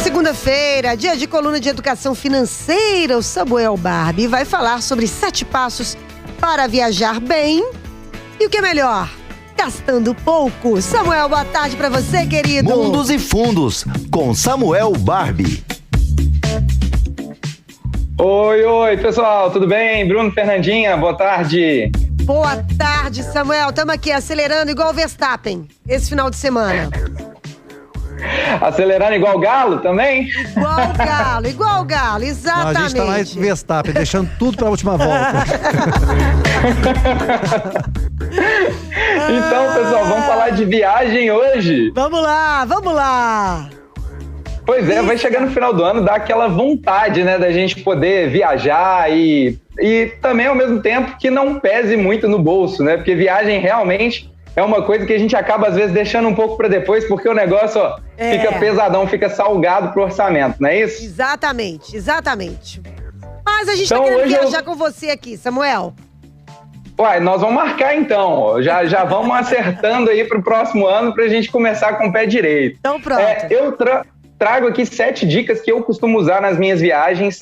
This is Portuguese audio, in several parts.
Segunda-feira, dia de coluna de educação financeira, o Samuel Barbie vai falar sobre 7 passos para viajar bem e o que é melhor, gastando pouco. Samuel, boa tarde pra você, querido. Mundos e Fundos, com Samuel Barbie. Oi, pessoal, tudo bem? Bruno, Fernandinha, boa tarde. Boa tarde, Samuel. Estamos aqui acelerando igual o Verstappen esse final de semana. Acelerando igual o Galo também? Igual o Galo, exatamente. Não, a gente tá mais Verstappen, deixando tudo pra última volta. Então, pessoal, vamos falar de viagem hoje? Vamos lá. Pois é, vai chegar no final do ano, dá aquela vontade, né, da gente poder viajar e também, ao mesmo tempo, que não pese muito no bolso, né? Porque viagem realmente é uma coisa que a gente acaba, às vezes, deixando um pouco para depois, porque o negócio, fica pesadão, fica salgado pro orçamento, não é isso? Exatamente. Mas a gente tá querendo viajar com você aqui, Samuel. Uai, nós vamos marcar então, já vamos acertando aí pro próximo ano pra gente começar com o pé direito. Então pronto. Eu trago aqui 7 dicas que eu costumo usar nas minhas viagens,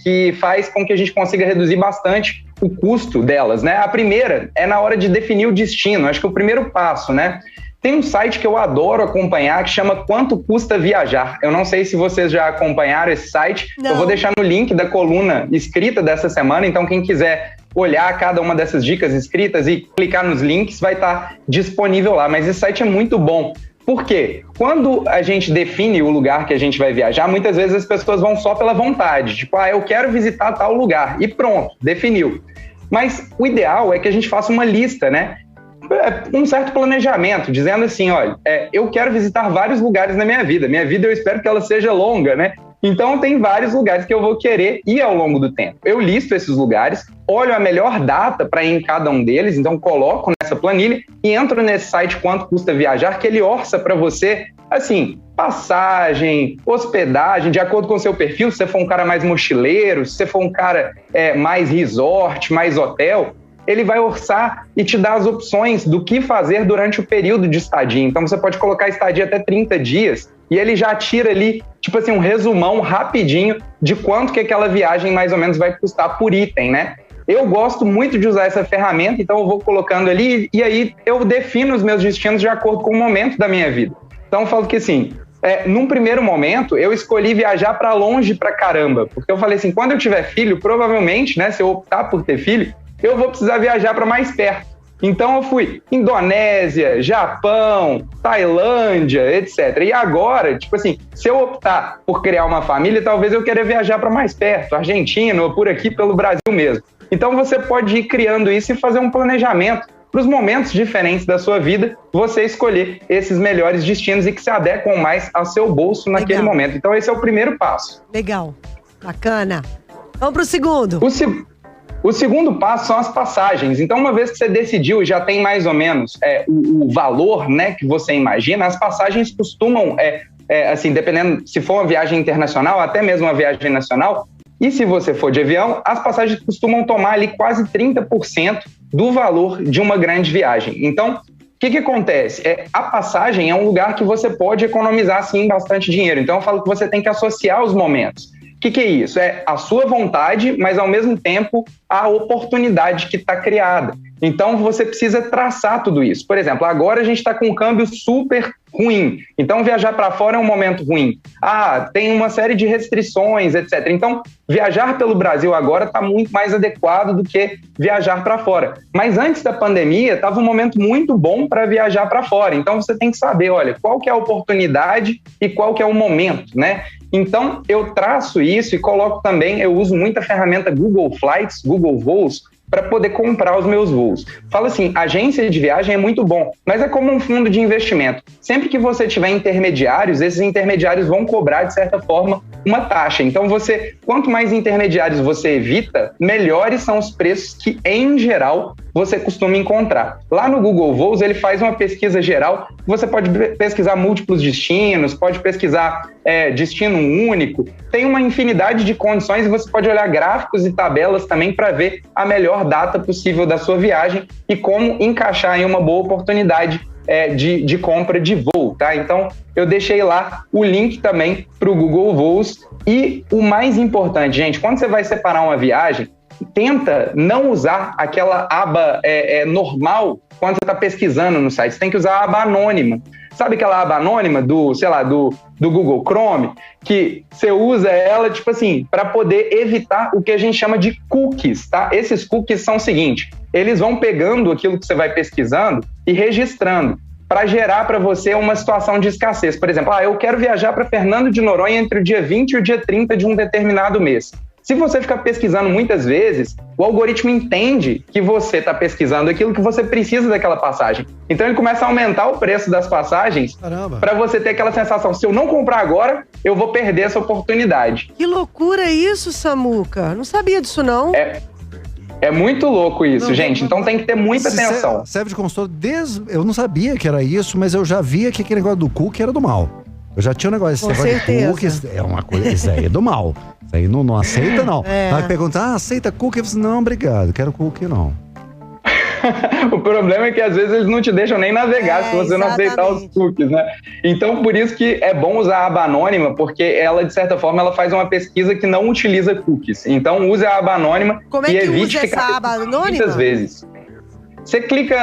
que faz com que a gente consiga reduzir bastante o custo delas, né? A primeira é na hora de definir o destino, acho que é o primeiro passo, né? Tem um site que eu adoro acompanhar que chama Quanto Custa Viajar. Eu não sei se vocês já acompanharam esse site. Não. Eu vou deixar no link da coluna escrita dessa semana, então quem quiser olhar cada uma dessas dicas escritas e clicar nos links, vai estar disponível lá. Mas esse site é muito bom. Por quê? Quando a gente define o lugar que a gente vai viajar, muitas vezes as pessoas vão só pela vontade. Tipo, eu quero visitar tal lugar. E pronto, definiu. Mas o ideal é que a gente faça uma lista, né? Um certo planejamento, dizendo assim, olha, eu quero visitar vários lugares na minha vida. Minha vida eu espero que ela seja longa, né? Então tem vários lugares que eu vou querer ir ao longo do tempo. Eu listo esses lugares, olho a melhor data para ir em cada um deles, então coloco nessa planilha e entro nesse site Quanto Custa Viajar, que ele orça para você, assim, passagem, hospedagem, de acordo com o seu perfil, se você for um cara mais mochileiro, se você for um cara mais resort, mais hotel, ele vai orçar e te dar as opções do que fazer durante o período de estadia. Então você pode colocar estadia até 30 dias e ele já tira ali, tipo assim, um resumão rapidinho de quanto que aquela viagem mais ou menos vai custar por item, né? Eu gosto muito de usar essa ferramenta, então eu vou colocando ali e aí eu defino os meus destinos de acordo com o momento da minha vida. Então eu falo que assim, num primeiro momento eu escolhi viajar para longe pra caramba, porque eu falei assim, quando eu tiver filho, provavelmente, né, se eu optar por ter filho, eu vou precisar viajar para mais perto. Então eu fui Indonésia, Japão, Tailândia, etc. E agora, tipo assim, se eu optar por criar uma família, talvez eu queira viajar para mais perto, Argentina ou por aqui pelo Brasil mesmo. Então você pode ir criando isso e fazer um planejamento para os momentos diferentes da sua vida, você escolher esses melhores destinos e que se adequam mais ao seu bolso naquele momento. Então esse é o primeiro passo. Legal, bacana. Vamos para o segundo. O segundo passo são as passagens. Então, uma vez que você decidiu e já tem mais ou menos o valor, né, que você imagina, as passagens costumam, assim, dependendo se for uma viagem internacional, até mesmo uma viagem nacional, e se você for de avião, as passagens costumam tomar ali quase 30% do valor de uma grande viagem. Então, o que acontece? A passagem é um lugar que você pode economizar, sim, bastante dinheiro. Então, eu falo que você tem que associar os momentos. O que é isso? É a sua vontade, mas ao mesmo tempo a oportunidade que está criada. Então você precisa traçar tudo isso. Por exemplo, agora a gente está com um câmbio super ruim, então viajar para fora é um momento ruim. Tem uma série de restrições, etc. Então viajar pelo Brasil agora está muito mais adequado do que viajar para fora. Mas antes da pandemia estava um momento muito bom para viajar para fora. Então você tem que saber, olha, qual que é a oportunidade e qual que é o momento, né? Então, eu traço isso e coloco também, eu uso muito a ferramenta Google Flights, Google Voos, para poder comprar os meus voos. Fala assim, agência de viagem é muito bom, mas é como um fundo de investimento. Sempre que você tiver intermediários, esses intermediários vão cobrar, de certa forma, uma taxa. Então, quanto mais intermediários você evita, melhores são os preços que, em geral, você costuma encontrar. Lá no Google Voos, ele faz uma pesquisa geral, você pode pesquisar múltiplos destinos, pode pesquisar destino único, tem uma infinidade de condições e você pode olhar gráficos e tabelas também para ver a melhor data possível da sua viagem e como encaixar em uma boa oportunidade de compra de voo, tá? Então, eu deixei lá o link também para o Google Voos. E o mais importante, gente, quando você vai separar uma viagem, tenta não usar aquela aba normal quando você está pesquisando no site. Você tem que usar a aba anônima. Sabe aquela aba anônima do Google Chrome? Que você usa ela, tipo assim, para poder evitar o que a gente chama de cookies, tá? Esses cookies são o seguinte, eles vão pegando aquilo que você vai pesquisando e registrando para gerar para você uma situação de escassez. Por exemplo, eu quero viajar para Fernando de Noronha entre o dia 20 e o dia 30 de um determinado mês. Se você ficar pesquisando muitas vezes, o algoritmo entende que você está pesquisando aquilo que você precisa daquela passagem. Então ele começa a aumentar o preço das passagens para você ter aquela sensação, se eu não comprar agora, eu vou perder essa oportunidade. Que loucura isso, Samuca. Não sabia disso, não. É muito louco isso, gente. Então tem que ter muita atenção. Serve de consultor eu não sabia que era isso, mas eu já via que aquele negócio do cookie era do mal. Eu já tinha um negócio, esse negócio de cookies, é uma coisa, isso aí é do mal. Isso aí não aceita, não. Aí pergunta, aceita cookie? Eu falei, não, obrigado, quero cookie, não. O problema é que às vezes eles não te deixam nem navegar se você não aceitar os cookies, né? Então, por isso que é bom usar a aba anônima, porque ela, de certa forma, ela faz uma pesquisa que não utiliza cookies. Então, use a aba anônima e evite ficar essa aba anônima? Muitas vezes. Você clica,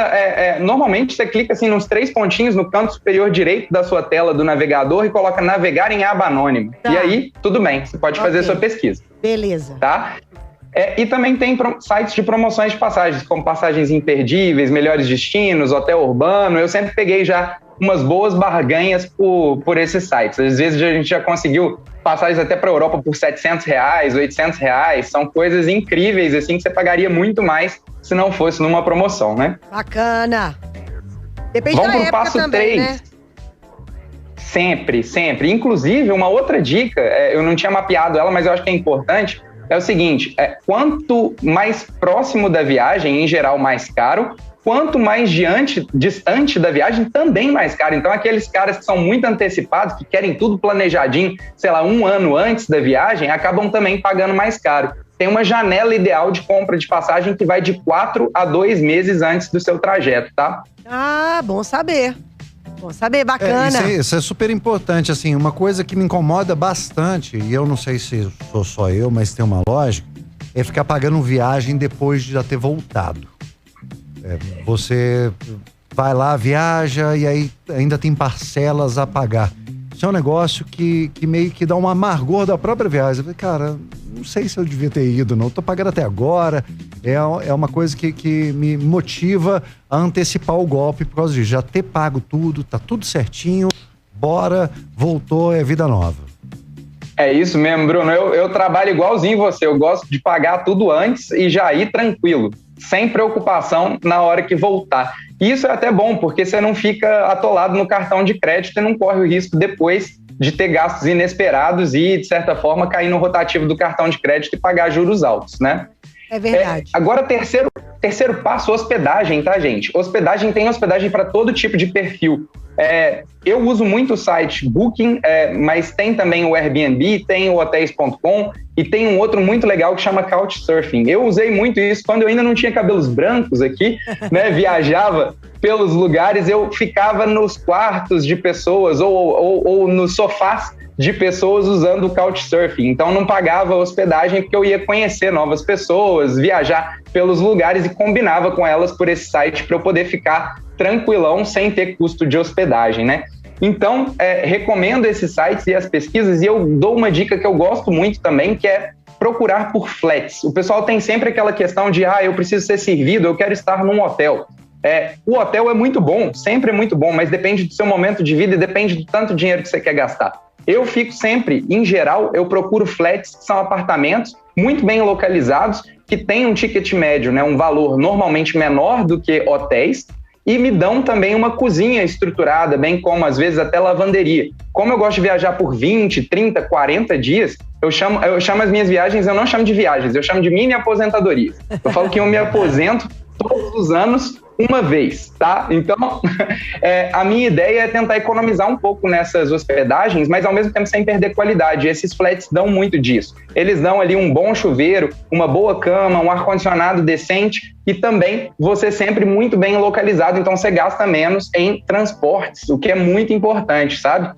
normalmente você clica assim nos 3 pontinhos no canto superior direito da sua tela do navegador e coloca navegar em aba anônima. Tá. E aí, tudo bem, você pode fazer a sua pesquisa. Beleza. Tá? E também tem sites de promoções de passagens, como passagens imperdíveis, melhores destinos, hotel urbano. Eu sempre peguei já umas boas barganhas por esses sites. Às vezes a gente já conseguiu passagens até para a Europa por R$700, R$800. São coisas incríveis, assim, que você pagaria muito mais se não fosse numa promoção, né? Bacana. Depende Vamos da pro época passo também, 3. né? Sempre. Inclusive, uma outra dica, eu não tinha mapeado ela, mas eu acho que é importante, é o seguinte, quanto mais próximo da viagem, em geral, mais caro, quanto mais distante da viagem, também mais caro. Então, aqueles caras que são muito antecipados, que querem tudo planejadinho, sei lá, 1 ano antes da viagem, acabam também pagando mais caro. Tem uma janela ideal de compra de passagem que vai de 4 a 2 meses antes do seu trajeto, tá? Ah, bom saber. Bom saber, bacana. Isso é super importante, assim, uma coisa que me incomoda bastante, e eu não sei se sou só eu, mas tem uma lógica, é ficar pagando viagem depois de já ter voltado. Você vai lá, viaja e aí ainda tem parcelas a pagar. Isso é um negócio que meio que dá um amargor da própria viagem. Eu falei, cara, não sei se eu devia ter ido, não. Tô pagando até agora. É uma coisa que me motiva a antecipar o golpe por causa disso. Já ter pago tudo, tá tudo certinho, bora, voltou, é vida nova. É isso mesmo, Bruno. Eu trabalho igualzinho você. Eu gosto de pagar tudo antes e já ir tranquilo, sem preocupação na hora que voltar. E isso é até bom, porque você não fica atolado no cartão de crédito e não corre o risco depois de ter gastos inesperados e, de certa forma, cair no rotativo do cartão de crédito e pagar juros altos, né? É verdade. Agora, terceiro passo, hospedagem, tá, gente? Tem hospedagem para todo tipo de perfil. Eu uso muito o site Booking, mas tem também o Airbnb, tem o Hotels.com e tem um outro muito legal que chama Couchsurfing. Eu usei muito isso quando eu ainda não tinha cabelos brancos aqui, né? Viajava pelos lugares, eu ficava nos quartos de pessoas ou nos sofás de pessoas usando o Couchsurfing. Então não pagava hospedagem porque eu ia conhecer novas pessoas, viajar pelos lugares e combinava com elas por esse site para eu poder ficar tranquilão sem ter custo de hospedagem, né? Então, recomendo esses sites e as pesquisas, e eu dou uma dica que eu gosto muito também, que é procurar por flats. O pessoal tem sempre aquela questão de, eu preciso ser servido, eu quero estar num hotel. O hotel é muito bom, sempre é muito bom, mas depende do seu momento de vida e depende do tanto dinheiro que você quer gastar. Eu fico sempre, em geral, eu procuro flats, que são apartamentos muito bem localizados, que têm um ticket médio, né, um valor normalmente menor do que hotéis, e me dão também uma cozinha estruturada, bem como, às vezes, até lavanderia. Como eu gosto de viajar por 20, 30, 40 dias, eu chamo as minhas viagens, eu não chamo de viagens, eu chamo de mini aposentadorias. Eu falo que eu me aposento todos os anos uma vez, tá? Então, a minha ideia é tentar economizar um pouco nessas hospedagens, mas ao mesmo tempo sem perder qualidade. Esses flats dão muito disso. Eles dão ali um bom chuveiro, uma boa cama, um ar-condicionado decente e também você sempre muito bem localizado, então você gasta menos em transportes, o que é muito importante, sabe?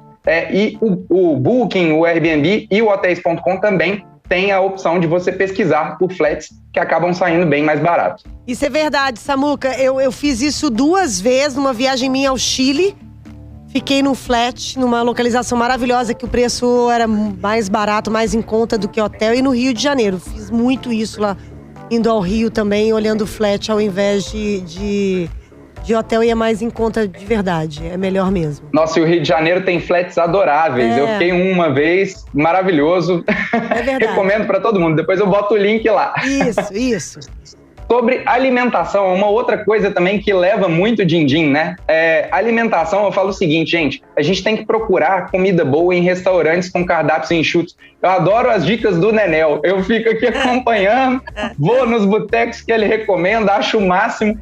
E o Booking, o Airbnb e o Hotels.com também tem a opção de você pesquisar por flats que acabam saindo bem mais baratos. Isso é verdade, Samuca. Eu fiz isso 2 vezes numa viagem minha ao Chile. Fiquei num flat, numa localização maravilhosa, que o preço era mais barato, mais em conta do que hotel. E no Rio de Janeiro. Fiz muito isso lá, indo ao Rio também, olhando o flat ao invés de hotel, e é mais em conta de verdade. É melhor mesmo. Nossa, e o Rio de Janeiro tem flats adoráveis. Eu fiquei uma vez, maravilhoso. É verdade. Recomendo para todo mundo. Depois eu boto o link lá. Isso. Sobre alimentação, uma outra coisa também que leva muito din-din, né? Alimentação, eu falo o seguinte, gente, a gente tem que procurar comida boa em restaurantes com cardápios enxutos. Eu adoro as dicas do Nenel, eu fico aqui acompanhando, vou nos botecos que ele recomenda, acho o máximo,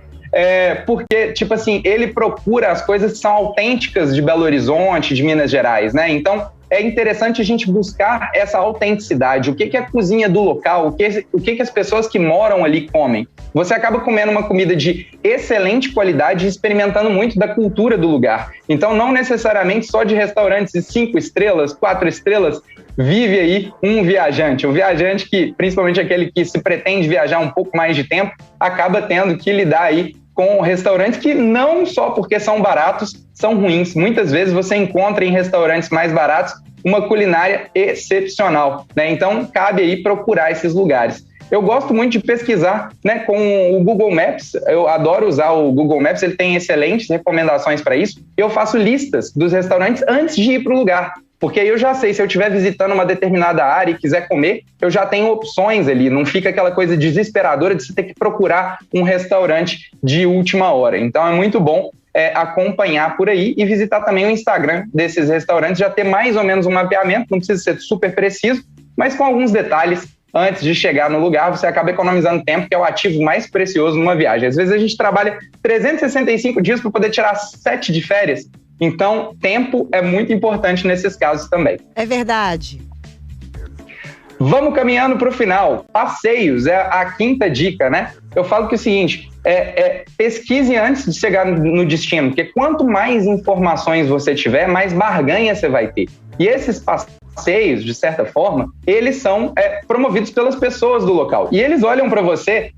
porque, tipo assim, ele procura as coisas que são autênticas de Belo Horizonte, de Minas Gerais, né? Então, é interessante a gente buscar essa autenticidade. O que é a cozinha do local? O que as pessoas que moram ali comem? Você acaba comendo uma comida de excelente qualidade e experimentando muito da cultura do lugar. Então, não necessariamente só de restaurantes de 5 estrelas, 4 estrelas, vive aí um viajante. O viajante que, principalmente aquele que se pretende viajar um pouco mais de tempo, acaba tendo que lidar aí com restaurantes que não só porque são baratos, são ruins. Muitas vezes você encontra em restaurantes mais baratos uma culinária excepcional, né? Então, cabe aí procurar esses lugares. Eu gosto muito de pesquisar, né, com o Google Maps. Eu adoro usar o Google Maps, ele tem excelentes recomendações para isso. Eu faço listas dos restaurantes antes de ir para o lugar. Porque aí eu já sei, se eu estiver visitando uma determinada área e quiser comer, eu já tenho opções ali, não fica aquela coisa desesperadora de você ter que procurar um restaurante de última hora. Então é muito bom acompanhar por aí e visitar também o Instagram desses restaurantes, já ter mais ou menos um mapeamento, não precisa ser super preciso, mas com alguns detalhes antes de chegar no lugar, você acaba economizando tempo, que é o ativo mais precioso numa viagem. Às vezes a gente trabalha 365 dias para poder tirar 7 de férias. Então, tempo é muito importante nesses casos também. É verdade. Vamos caminhando para o final. Passeios é a 5ª dica, né? Eu falo que é o seguinte, pesquise antes de chegar no destino, porque quanto mais informações você tiver, mais barganha você vai ter. E esses passeios, de certa forma, eles são promovidos pelas pessoas do local. E eles olham para você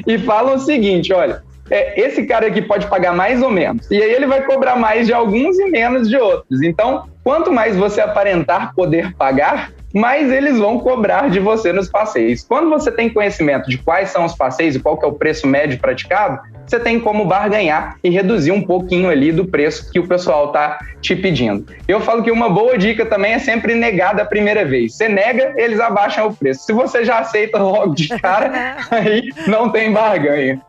e falam o seguinte, olha, esse cara aqui pode pagar mais ou menos. E aí ele vai cobrar mais de alguns e menos de outros. Então, quanto mais você aparentar poder pagar, mais eles vão cobrar de você nos passeios. Quando você tem conhecimento de quais são os passeios e qual que é o preço médio praticado, você tem como barganhar e reduzir um pouquinho ali do preço que o pessoal está te pedindo. Eu falo que uma boa dica também é sempre negar da primeira vez. Você nega, eles abaixam o preço. Se você já aceita logo de cara, aí não tem barganha.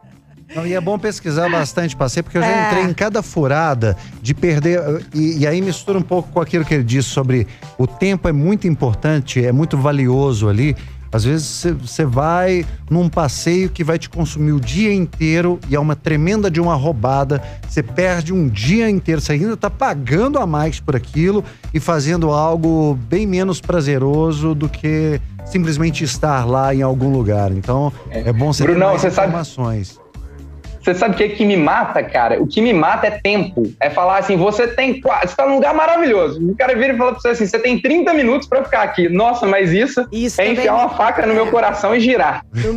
Não, e é bom pesquisar bastante passeio, porque eu já entrei em cada furada de perder, e aí mistura um pouco com aquilo que ele disse sobre o tempo é muito importante, é muito valioso ali. Às vezes você vai num passeio que vai te consumir o dia inteiro e é uma tremenda de uma roubada, você perde um dia inteiro, você ainda tá pagando a mais por aquilo e fazendo algo bem menos prazeroso do que simplesmente estar lá em algum lugar. Então é bom você ter mais informações. Você sabe o que me mata, cara? O que me mata é tempo. É falar assim, você tá num lugar maravilhoso. O cara vira e fala pra você assim, você tem 30 minutos pra ficar aqui. Nossa, mas isso é enfiar uma faca no meu coração e girar. No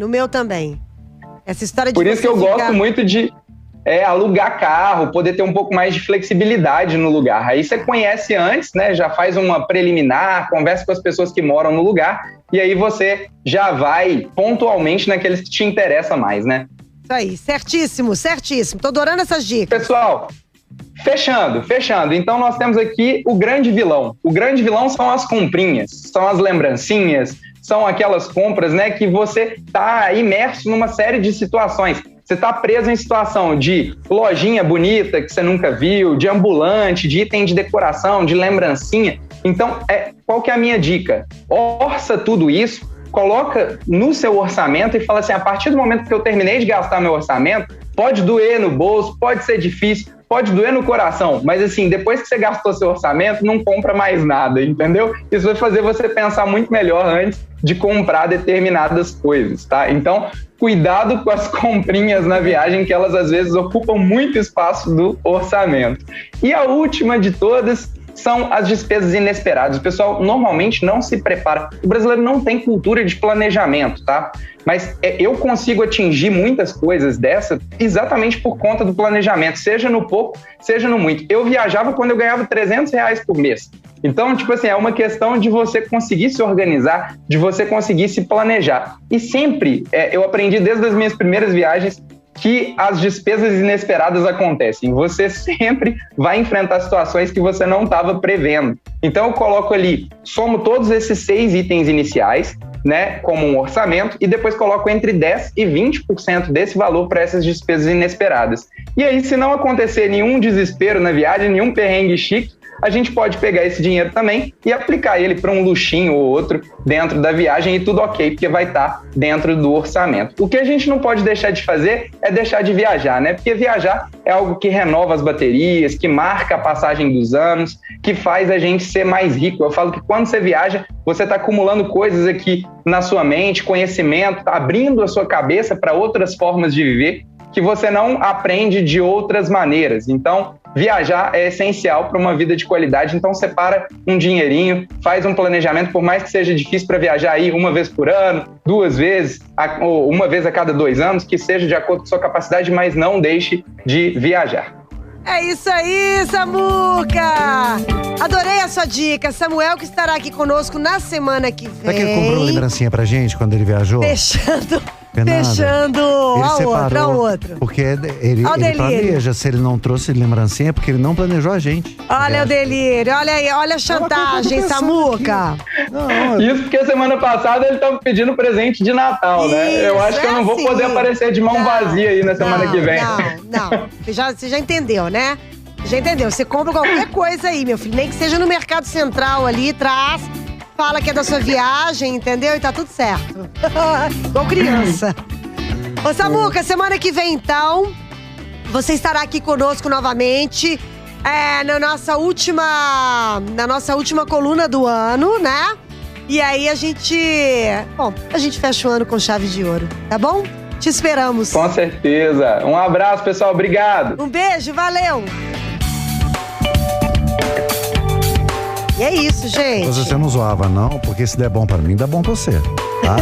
meu também. Essa história de Por isso que eu gosto muito de alugar carro, poder ter um pouco mais de flexibilidade no lugar. Aí você conhece antes, né? Já faz uma preliminar, conversa com as pessoas que moram no lugar e aí você já vai pontualmente naqueles que te interessam mais, né? Isso aí, certíssimo. Tô adorando essas dicas. Pessoal, fechando. Então nós temos aqui o grande vilão. O grande vilão são as comprinhas, são as lembrancinhas, são aquelas compras, né, que você tá imerso numa série de situações. Você tá preso em situação de lojinha bonita que você nunca viu, de ambulante, de item de decoração, de lembrancinha. Então, qual que é a minha dica? Orça tudo isso coloca no seu orçamento e fala assim, a partir do momento que eu terminei de gastar meu orçamento, pode doer no bolso, pode ser difícil, pode doer no coração, mas assim, depois que você gastou seu orçamento, não compra mais nada, entendeu? Isso vai fazer você pensar muito melhor antes de comprar determinadas coisas, tá? Então, cuidado com as comprinhas na viagem, que elas às vezes ocupam muito espaço do orçamento. E a última de todas são as despesas inesperadas. O pessoal normalmente não se prepara. O brasileiro não tem cultura de planejamento, tá? Mas eu consigo atingir muitas coisas dessa exatamente por conta do planejamento, seja no pouco, seja no muito. Eu viajava quando eu ganhava R$300 por mês. Então, tipo assim, é uma questão de você conseguir se organizar, de você conseguir se planejar. E sempre, eu aprendi desde as minhas primeiras viagens que as despesas inesperadas acontecem. Você sempre vai enfrentar situações que você não estava prevendo. Então eu coloco ali, somo todos esses 6 itens iniciais, né, como um orçamento, e depois coloco entre 10% e 20% desse valor para essas despesas inesperadas. E aí, se não acontecer nenhum desespero na viagem, nenhum perrengue chique, a gente pode pegar esse dinheiro também e aplicar ele para um luxinho ou outro dentro da viagem e tudo ok, porque vai estar dentro do orçamento. O que a gente não pode deixar de fazer é deixar de viajar, né? Porque viajar é algo que renova as baterias, que marca a passagem dos anos, que faz a gente ser mais rico. Eu falo que quando você viaja, você está acumulando coisas aqui na sua mente, conhecimento, tá abrindo a sua cabeça para outras formas de viver que você não aprende de outras maneiras. Então, viajar é essencial para uma vida de qualidade, então separa um dinheirinho, faz um planejamento, por mais que seja difícil para viajar aí uma vez por ano, 2 vezes, ou uma vez a cada 2 anos, que seja de acordo com a sua capacidade, mas não deixe de viajar. É isso aí, Samuca! Adorei a sua dica. Samuel, que estará aqui conosco na semana que vem. Será que ele comprou uma lembrancinha pra gente quando ele viajou? Fechando Ele a separou, outra. Porque ele planeja. Se ele não trouxe lembrancinha, é porque ele não planejou a gente. Olha o delírio, olha aí, olha a chantagem, Samuca. Isso porque semana passada ele estava pedindo presente de Natal, né? Eu acho que eu não vou poder aparecer de mão vazia aí na semana que vem. Não. Você já entendeu, né? Já entendeu. Você compra qualquer coisa aí, meu filho. Nem que seja no Mercado Central ali, traz. Fala que é da sua viagem, entendeu? E tá tudo certo. Igual criança. Ô, Samuca, semana que vem, então, você estará aqui conosco novamente. Na nossa última coluna do ano, né? E aí a gente fecha o ano com chave de ouro, tá bom? Te esperamos. Com certeza. Um abraço, pessoal. Obrigado. Um beijo, valeu. E é isso, gente. Você não zoava, não? Porque se der bom pra mim, dá bom pra você, tá?